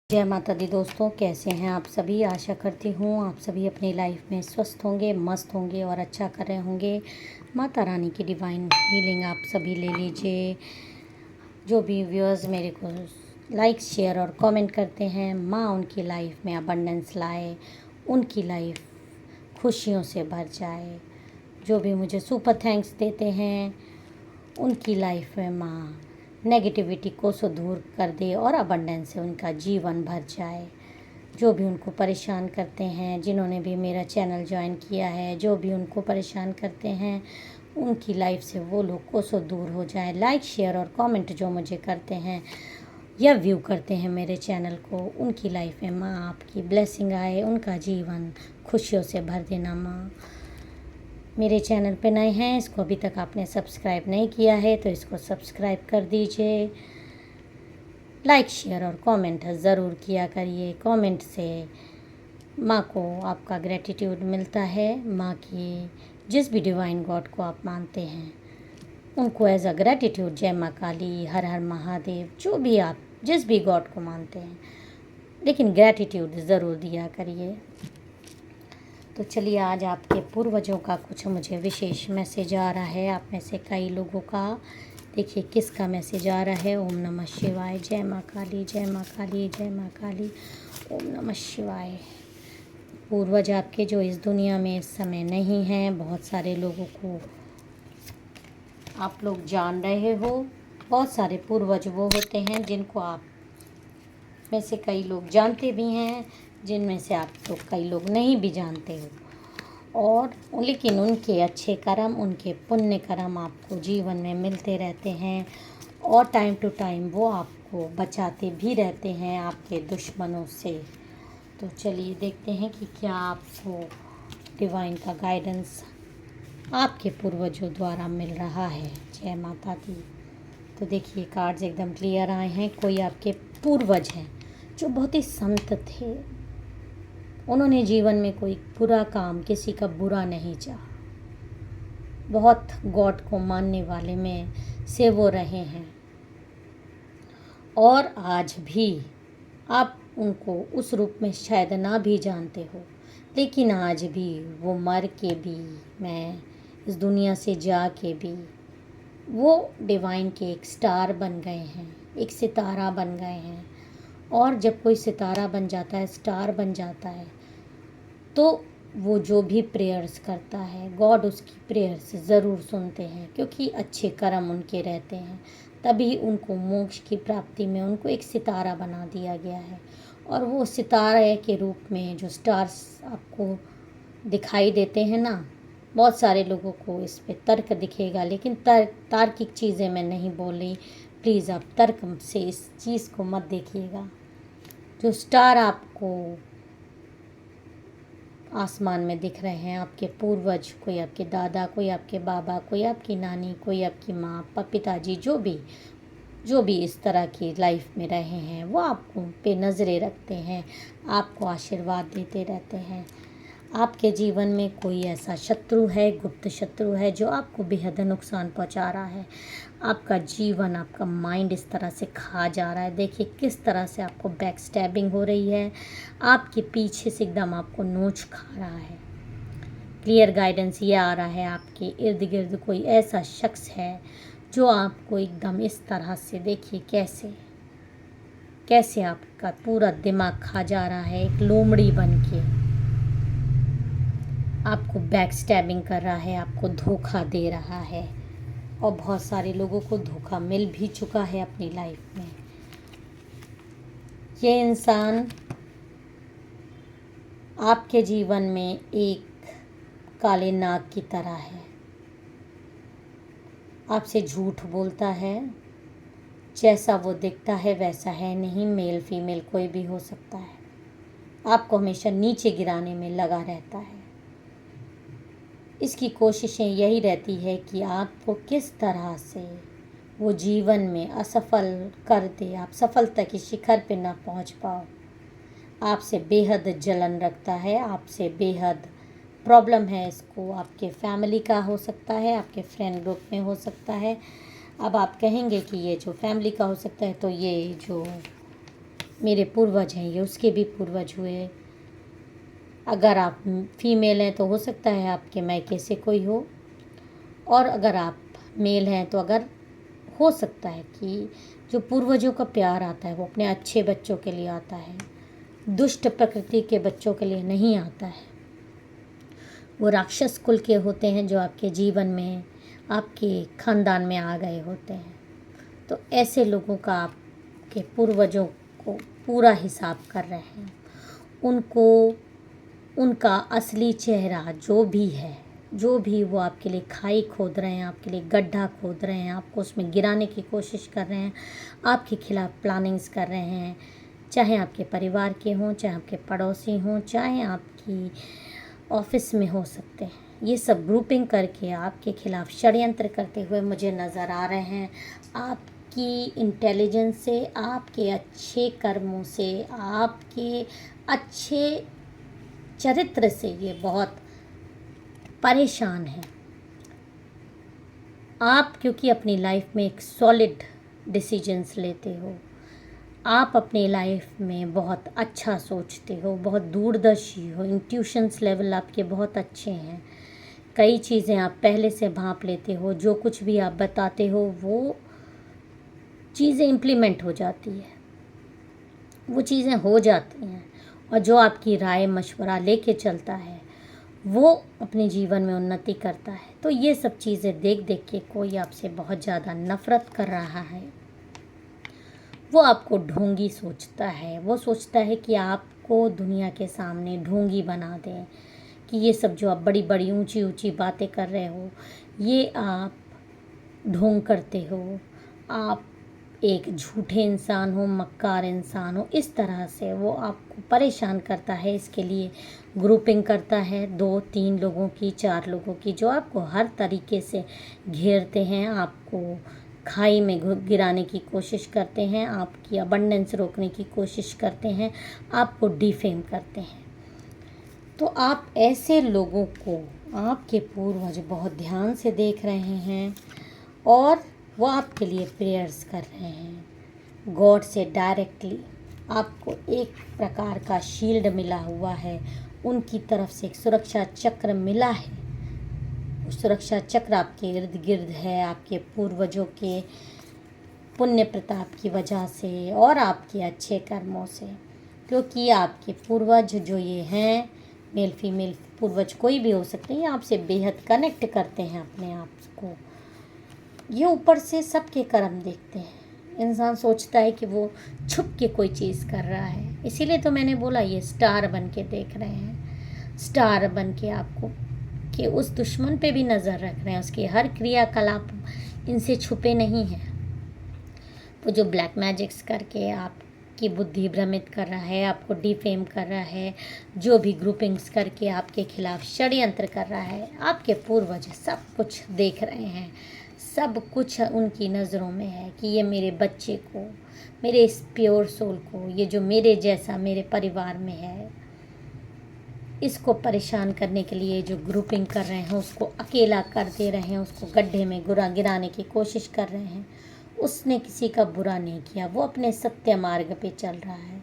जय माता दी दोस्तों, कैसे हैं आप सभी। आशा करती हूँ आप सभी अपनी लाइफ में स्वस्थ होंगे, मस्त होंगे और अच्छा कर रहे होंगे। माता रानी की डिवाइन हीलिंग आप सभी ले लीजिए। जो भी व्यूअर्स मेरे को लाइक शेयर और कमेंट करते हैं, माँ उनकी लाइफ में अबंडेंस लाए, उनकी लाइफ खुशियों से भर जाए। जो भी मुझे सुपर थैंक्स देते हैं, उनकी लाइफ में माँ नेगेटिविटी को सो दूर कर दे और अबंडेंस से उनका जीवन भर जाए। जो भी उनको परेशान करते हैं, जिन्होंने भी मेरा चैनल ज्वाइन किया है, जो भी उनको परेशान करते हैं, उनकी लाइफ से वो लोग को सो दूर हो जाए। लाइक शेयर और कमेंट जो मुझे करते हैं या व्यू करते हैं मेरे चैनल को, उनकी लाइफ में माँ आपकी ब्लेसिंग आए, उनका जीवन खुशियों से भर देना माँ। मेरे चैनल पे नए हैं, इसको अभी तक आपने सब्सक्राइब नहीं किया है तो इसको सब्सक्राइब कर दीजिए। लाइक शेयर और कमेंट ज़रूर किया करिए। कमेंट से माँ को आपका ग्रेटिट्यूड मिलता है। माँ की जिस भी डिवाइन गॉड को आप मानते हैं उनको एज अ ग्रेटिट्यूड, जय माँ काली, हर हर महादेव, जो भी आप जिस भी गॉड को मानते हैं, लेकिन ग्रेटिट्यूड ज़रूर दिया करिए। तो चलिए, आज आपके पूर्वजों का कुछ मुझे विशेष मैसेज आ रहा है। आप में से कई लोगों का देखिए किसका मैसेज आ रहा है। ओम नमः शिवाय, जय माँ काली, जय माँ काली, जय माँ काली, ओम नमः शिवाय। पूर्वज आपके जो इस दुनिया में इस समय नहीं हैं, बहुत सारे लोगों को आप लोग जान रहे हो। बहुत सारे पूर्वज वो होते हैं जिनको आप में से कई लोग जानते भी हैं, जिनमें से आप तो कई लोग नहीं भी जानते हो। और लेकिन उनके अच्छे कर्म, उनके पुण्य कर्म आपको जीवन में मिलते रहते हैं और टाइम टू टाइम वो आपको बचाते भी रहते हैं आपके दुश्मनों से। तो चलिए देखते हैं कि क्या आपको डिवाइन का गाइडेंस आपके पूर्वजों द्वारा मिल रहा है। जय माता दी। तो देखिए, कार्ड्स एकदम क्लियर आए हैं। कोई आपके पूर्वज हैं जो बहुत ही संत थे। उन्होंने जीवन में कोई बुरा काम, किसी का बुरा नहीं चाहा। बहुत गॉड को मानने वाले में से वो रहे हैं और आज भी आप उनको उस रूप में शायद ना भी जानते हो, लेकिन आज भी वो मर के भी, मैं इस दुनिया से जा के भी, वो डिवाइन के एक स्टार बन गए हैं, एक सितारा बन गए हैं। और जब कोई सितारा बन जाता है, स्टार बन जाता है, तो वो जो भी प्रेयर्स करता है, गॉड उसकी प्रेयर्स ज़रूर सुनते हैं, क्योंकि अच्छे कर्म उनके रहते हैं। तभी उनको मोक्ष की प्राप्ति में उनको एक सितारा बना दिया गया है। और वो सितारे के रूप में जो स्टार्स आपको दिखाई देते हैं ना, बहुत सारे लोगों को इस पे तर्क दिखेगा, लेकिन तार्किक चीज़ें मैं नहीं बोल रही। प्लीज़ आप तर्क से इस चीज़ को मत देखिएगा। जो स्टार आपको आसमान में दिख रहे हैं, आपके पूर्वज, कोई आपके दादा, कोई आपके बाबा, कोई आपकी नानी, कोई आपकी माँ, पिताजी, जो भी इस तरह की लाइफ में रहे हैं, वो आपको पे नज़रें रखते हैं, आपको आशीर्वाद देते रहते हैं। आपके जीवन में कोई ऐसा शत्रु है, गुप्त शत्रु है, जो आपको बेहद नुकसान पहुंचा रहा है। आपका जीवन, आपका माइंड इस तरह से खा जा रहा है। देखिए किस तरह से आपको बैक स्टैबिंग हो रही है, आपके पीछे से एकदम आपको नोच खा रहा है। क्लियर गाइडेंस ये आ रहा है, आपके इर्द गिर्द कोई ऐसा शख्स है जो आपको एकदम इस तरह से, देखिए कैसे कैसे आपका पूरा दिमाग खा जा रहा है, एक लोमड़ी बन के आपको बैक स्टैबिंग कर रहा है, आपको धोखा दे रहा है। और बहुत सारे लोगों को धोखा मिल भी चुका है अपनी लाइफ में। ये इंसान आपके जीवन में एक काले नाग की तरह है। आपसे झूठ बोलता है, जैसा वो दिखता है वैसा है नहीं, मेल फीमेल कोई भी हो सकता है। आपको हमेशा नीचे गिराने में लगा रहता है। इसकी कोशिशें यही रहती है कि आपको किस तरह से वो जीवन में असफल कर दे, आप सफलता की शिखर पे ना पहुंच पाओ। आपसे बेहद जलन रखता है, आपसे बेहद प्रॉब्लम है। इसको आपके फैमिली का हो सकता है, आपके फ्रेंड ग्रुप में हो सकता है। अब आप कहेंगे कि ये जो फैमिली का हो सकता है, तो ये जो मेरे पूर्वज हैं, ये उसके भी पूर्वज हुए। अगर आप फीमेल हैं तो हो सकता है आपके मायके से कोई हो, और अगर आप मेल हैं तो अगर हो सकता है कि जो पूर्वजों का प्यार आता है वो अपने अच्छे बच्चों के लिए आता है, दुष्ट प्रकृति के बच्चों के लिए नहीं आता है। वो राक्षस कुल के होते हैं जो आपके जीवन में, आपके खानदान में आ गए होते हैं। तो ऐसे लोगों का आपके पूर्वजों को पूरा हिसाब कर रहे हैं। उनको उनका असली चेहरा जो भी है, जो भी वो आपके लिए खाई खोद रहे हैं, आपके लिए गड्ढा खोद रहे हैं, आपको उसमें गिराने की कोशिश कर रहे हैं, आपके खिलाफ़ प्लानिंग्स कर रहे हैं, चाहे आपके परिवार के हों, चाहे आपके पड़ोसी हों, चाहे आपकी ऑफिस में हो सकते हैं। ये सब ग्रुपिंग करके आपके खिलाफ़ षड्यंत्र करते हुए मुझे नज़र आ रहे हैं। आपकी इंटेलिजेंस से, आपके अच्छे कर्मों से, आपके अच्छे चरित्र से ये बहुत परेशान हैं। आप क्योंकि अपनी लाइफ में एक सॉलिड डिसीजंस लेते हो, आप अपनी लाइफ में बहुत अच्छा सोचते हो, बहुत दूरदर्शी हो, इंट्यूशंस लेवल आपके बहुत अच्छे हैं। कई चीज़ें आप पहले से भांप लेते हो, जो कुछ भी आप बताते हो वो चीज़ें इम्प्लीमेंट हो जाती है, वो चीज़ें हो जाती हैं। और जो आपकी राय मशवरा लेके चलता है वो अपने जीवन में उन्नति करता है। तो ये सब चीज़ें देख देख के कोई आपसे बहुत ज़्यादा नफ़रत कर रहा है। वो आपको ढोंगी सोचता है, वो सोचता है कि आपको दुनिया के सामने ढोंगी बना दें, कि ये सब जो आप बड़ी बड़ी ऊंची ऊंची बातें कर रहे हो ये आप ढोंग करते हो, आप एक झूठे इंसान हो, मक्कार इंसान हो। इस तरह से वो आपको परेशान करता है। इसके लिए ग्रुपिंग करता है 2-3 लोगों की, 4 लोगों की, जो आपको हर तरीके से घेरते हैं, आपको खाई में गिराने की कोशिश करते हैं, आपकी अबंडेंस रोकने की कोशिश करते हैं, आपको डिफेम करते हैं। तो आप ऐसे लोगों को आपके पूर्वज बहुत ध्यान से देख रहे हैं और वो आपके लिए प्रेयर्स कर रहे हैं। गॉड से डायरेक्टली आपको एक प्रकार का शील्ड मिला हुआ है, उनकी तरफ से एक सुरक्षा चक्र मिला है। वो सुरक्षा चक्र आपके इर्द गिर्द है, आपके पूर्वजों के पुण्य प्रताप की वजह से और आपके अच्छे कर्मों से। क्योंकि आपके पूर्वज जो ये हैं, मेल फीमेल पूर्वज कोई भी हो सकते हैं, ये आपसे बेहद कनेक्ट करते हैं अपने आप को। ये ऊपर से सबके कर्म देखते हैं। इंसान सोचता है कि वो छुप के कोई चीज़ कर रहा है। इसीलिए तो मैंने बोला ये स्टार बन के देख रहे हैं, स्टार बन के आपको कि उस दुश्मन पे भी नज़र रख रहे हैं, उसकी हर क्रियाकलाप इनसे छुपे नहीं हैं। वो जो ब्लैक मैजिक्स करके आपकी बुद्धि भ्रमित कर रहा है, आपको डिफेम कर रहा है, जो भी ग्रुपिंग्स करके आपके खिलाफ षड्यंत्र कर रहा है, आपके पूर्वज सब कुछ देख रहे हैं। सब कुछ उनकी नज़रों में है कि ये मेरे बच्चे को, मेरे इस प्योर सोल को, ये जो मेरे जैसा मेरे परिवार में है, इसको परेशान करने के लिए जो ग्रुपिंग कर रहे हैं, उसको अकेला कर दे रहे हैं, उसको गड्ढे में गिराने की कोशिश कर रहे हैं। उसने किसी का बुरा नहीं किया, वो अपने सत्य मार्ग पे चल रहा है,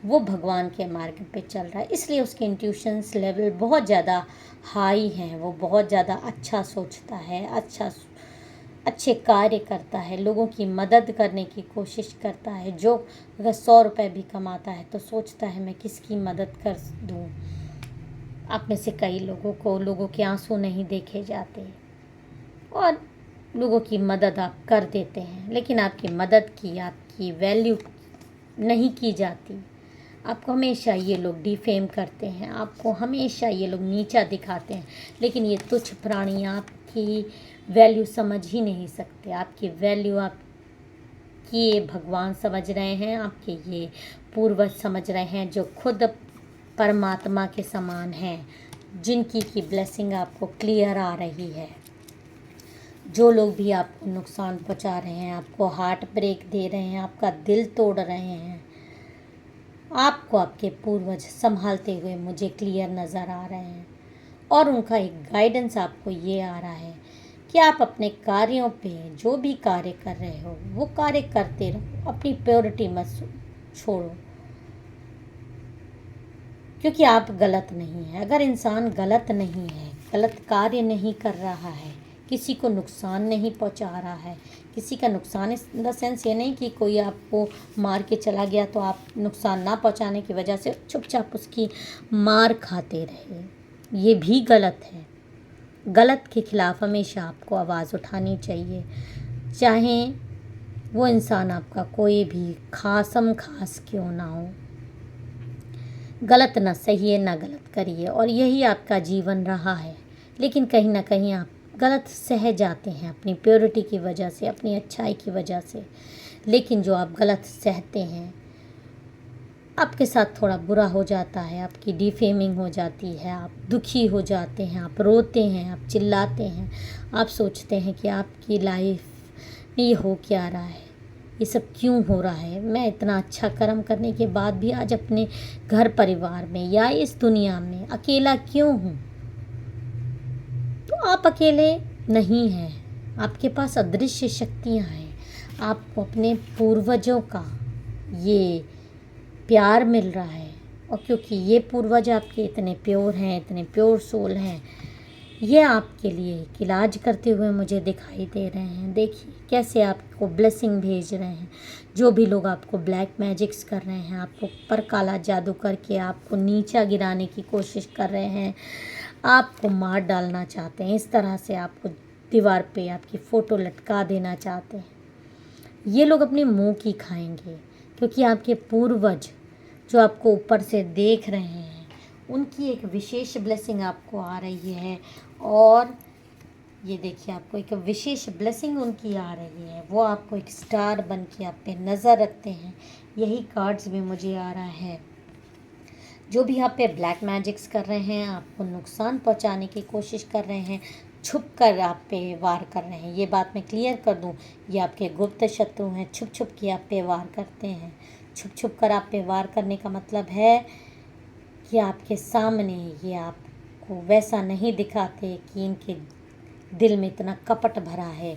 वो भगवान के मार्ग पे चल रहा है। इसलिए उसके इंट्यूशंस लेवल बहुत ज़्यादा हाई हैं। वो बहुत ज़्यादा अच्छा सोचता है, अच्छे कार्य करता है, लोगों की मदद करने की कोशिश करता है। जो अगर 100 रुपये भी कमाता है तो सोचता है मैं किसकी मदद कर दूँ। आप में से कई लोगों के आंसू नहीं देखे जाते और लोगों की मदद आप कर देते हैं, लेकिन आपकी मदद की, आपकी वैल्यू नहीं की जाती। आपको हमेशा ये लोग डिफेम करते हैं, आपको हमेशा ये लोग नीचा दिखाते हैं। लेकिन ये तुच्छ प्राणी आपकी वैल्यू समझ ही नहीं सकते। आपकी वैल्यू आपकी ये भगवान समझ रहे हैं, आपके ये पूर्वज समझ रहे हैं, जो खुद परमात्मा के समान हैं, जिनकी की ब्लेसिंग आपको क्लियर आ रही है। जो लोग भी आपको नुकसान पहुंचा रहे हैं, आपको हार्ट ब्रेक दे रहे हैं, आपका दिल तोड़ रहे हैं, आपको आपके पूर्वज संभालते हुए मुझे क्लियर नज़र आ रहे हैं। और उनका एक गाइडेंस आपको ये आ रहा है कि आप अपने कार्यों पे, जो भी कार्य कर रहे हो वो कार्य करते रहो, अपनी प्योरिटी मत छोड़ो। क्योंकि आप गलत नहीं हैं। अगर इंसान गलत नहीं है, गलत कार्य नहीं कर रहा है, किसी को नुकसान नहीं पहुंचा रहा है, किसी का नुकसान इस द सेंस ये नहीं कि कोई आपको मार के चला गया तो आप नुकसान ना पहुंचाने की वजह से चुपचाप उसकी मार खाते रहे, ये भी गलत है। गलत के खिलाफ हमेशा आपको आवाज़ उठानी चाहिए, चाहे वो इंसान आपका कोई भी खासम खास क्यों ना हो। गलत ना सही है ना गलत करिए, और यही आपका जीवन रहा है। लेकिन कहीं ना कहीं आप गलत सह जाते हैं अपनी प्योरिटी की वजह से, अपनी अच्छाई की वजह से। लेकिन जो आप गलत सहते हैं, आपके साथ थोड़ा बुरा हो जाता है, आपकी डिफेमिंग हो जाती है, आप दुखी हो जाते हैं, आप रोते हैं, आप चिल्लाते हैं, आप सोचते हैं कि आपकी लाइफ में ये हो क्या रहा है, ये सब क्यों हो रहा है, मैं इतना अच्छा कर्म करने के बाद भी आज अपने घर परिवार में या इस दुनिया में अकेला क्यों हूँ। तो आप अकेले नहीं हैं, आपके पास अदृश्य शक्तियाँ हैं। आपको अपने पूर्वजों का ये प्यार मिल रहा है, और क्योंकि ये पूर्वज आपके इतने प्योर हैं, इतने प्योर सोल हैं, ये आपके लिए एक इलाज करते हुए मुझे दिखाई दे रहे हैं। देखिए कैसे आपको ब्लेसिंग भेज रहे हैं। जो भी लोग आपको ब्लैक मैजिक्स कर रहे हैं, आपको पर काला जादू करके आपको नीचा गिराने की कोशिश कर रहे हैं, आपको मार डालना चाहते हैं, इस तरह से आपको दीवार पे आपकी फ़ोटो लटका देना चाहते हैं, ये लोग अपने मुंह की खाएंगे। क्योंकि आपके पूर्वज जो आपको ऊपर से देख रहे हैं, उनकी एक विशेष ब्लेसिंग आपको आ रही है, और ये देखिए आपको एक विशेष ब्लेसिंग उनकी आ रही है। वो आपको एक स्टार बन के आप पे नज़र रखते हैं। यही कार्ड्स में मुझे आ रहा है। जो भी आप पे ब्लैक मैजिक्स कर रहे हैं, आपको नुकसान पहुंचाने की कोशिश कर रहे हैं, छुप कर आप पे वार कर रहे हैं, ये बात मैं क्लियर कर दूं, ये आपके गुप्त शत्रु हैं। छुप छुप के आप पे वार करते हैं। छुप छुप कर आप पे वार करने का मतलब है कि आपके सामने ये आपको वैसा नहीं दिखाते कि इनके दिल में इतना कपट भरा है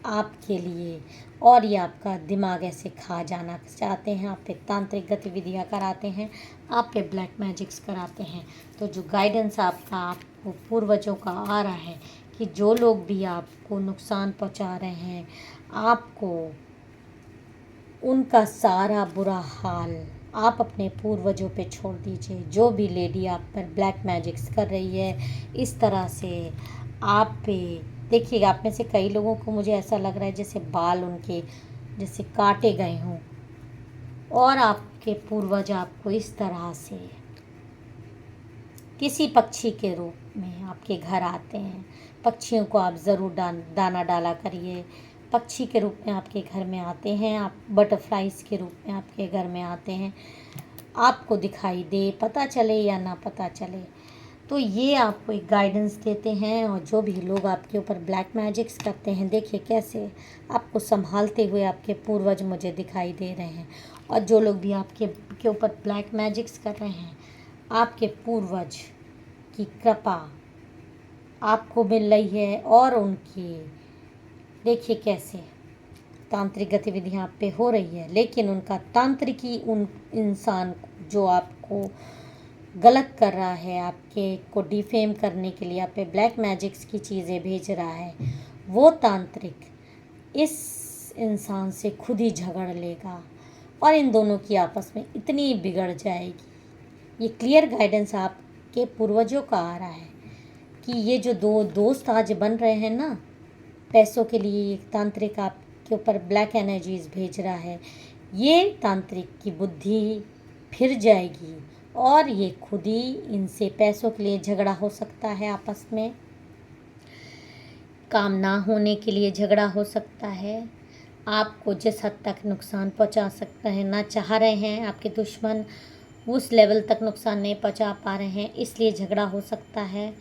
आपके लिए, और ये आपका दिमाग ऐसे खा जाना चाहते हैं। आप पे तांत्रिक गतिविधियाँ कराते हैं, आप पे ब्लैक मैजिक्स कराते हैं। तो जो गाइडेंस आपको पूर्वजों का आ रहा है कि जो लोग भी आपको नुकसान पहुंचा रहे हैं, आपको उनका सारा बुरा हाल आप अपने पूर्वजों पे छोड़ दीजिए। जो भी लेडी आप पर ब्लैक मैजिक्स कर रही है, इस तरह से आप पे देखिएगा, आप में से कई लोगों को मुझे ऐसा लग रहा है जैसे बाल उनके जैसे काटे गए हों, और आपके पूर्वज आपको इस तरह से किसी पक्षी के रूप में आपके घर आते हैं। पक्षियों को आप ज़रूर दाना डाला करिए। पक्षी के रूप में आपके घर में आते हैं, आप बटरफ्लाइज के रूप में आपके घर में आते हैं। आपको दिखाई दे, पता चले या ना पता चले, तो ये आपको एक गाइडेंस देते हैं। और जो भी लोग आपके ऊपर ब्लैक मैजिक्स करते हैं, देखिए कैसे आपको संभालते हुए आपके पूर्वज मुझे दिखाई दे रहे हैं। और जो लोग भी आपके ऊपर ब्लैक मैजिक्स कर रहे हैं, आपके पूर्वज की कृपा आपको मिल रही है, और उनकी देखिए कैसे तांत्रिक गतिविधियाँ आप पे हो रही है। लेकिन उनका तांत्रिकी उन इंसान जो आपको गलत कर रहा है, आपके को डिफेम करने के लिए आप पे ब्लैक मैजिक्स की चीज़ें भेज रहा है, वो तांत्रिक इस इंसान से खुद ही झगड़ लेगा, और इन दोनों की आपस में इतनी बिगड़ जाएगी। ये क्लियर गाइडेंस आपके पूर्वजों का आ रहा है कि ये जो दो दोस्त आज बन रहे हैं ना, पैसों के लिए एक तांत्रिक आपके ऊपर ब्लैक एनर्जीज भेज रहा है, ये तांत्रिक की बुद्धि फिर जाएगी, और ये खुद ही इनसे पैसों के लिए झगड़ा हो सकता है, आपस में काम ना होने के लिए झगड़ा हो सकता है, आपको जिस हद तक नुकसान पहुंचा सकता है, ना चाह रहे हैं आपके दुश्मन उस लेवल तक नुकसान नहीं पहुंचा पा रहे हैं, इसलिए झगड़ा हो सकता है।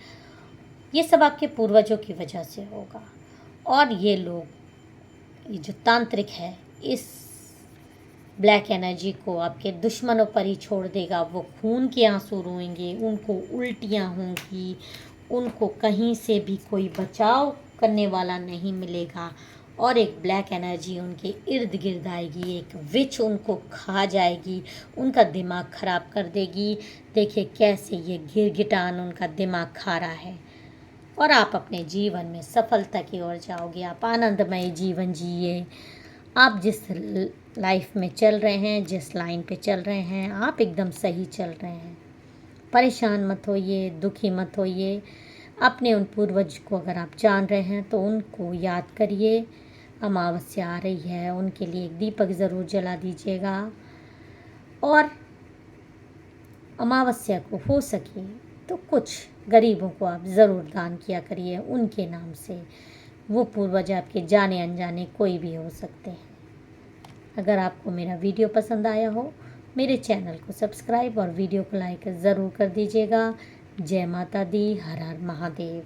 ये सब आपके पूर्वजों की वजह से होगा। और ये लोग, ये जो तांत्रिक है, इस ब्लैक एनर्जी को आपके दुश्मनों पर ही छोड़ देगा। वो खून के आंसू रोएंगे, उनको उल्टियाँ होंगी, उनको कहीं से भी कोई बचाव करने वाला नहीं मिलेगा, और एक ब्लैक एनर्जी उनके इर्द गिर्द आएगी, एक विच उनको खा जाएगी, उनका दिमाग ख़राब कर देगी। देखिए कैसे ये गिरगिटान उनका दिमाग खा रहा है और आप अपने जीवन में सफलता की ओर जाओगे। आप आनंदमय जीवन जिए। आप जिस लाइफ में चल रहे हैं, जिस लाइन पे चल रहे हैं, आप एकदम सही चल रहे हैं। परेशान मत होइए, दुखी मत होइए। अपने उन पूर्वज को अगर आप जान रहे हैं तो उनको याद करिए। अमावस्या आ रही है, उनके लिए एक दीपक ज़रूर जला दीजिएगा और अमावस्या को हो सके तो कुछ गरीबों को आप ज़रूर दान किया करिए उनके नाम से। वो पूर्वज आपके जाने अनजाने कोई भी हो सकते हैं। अगर आपको मेरा वीडियो पसंद आया हो, मेरे चैनल को सब्सक्राइब और वीडियो को लाइक ज़रूर कर दीजिएगा। जय माता दी, हर हर महादेव।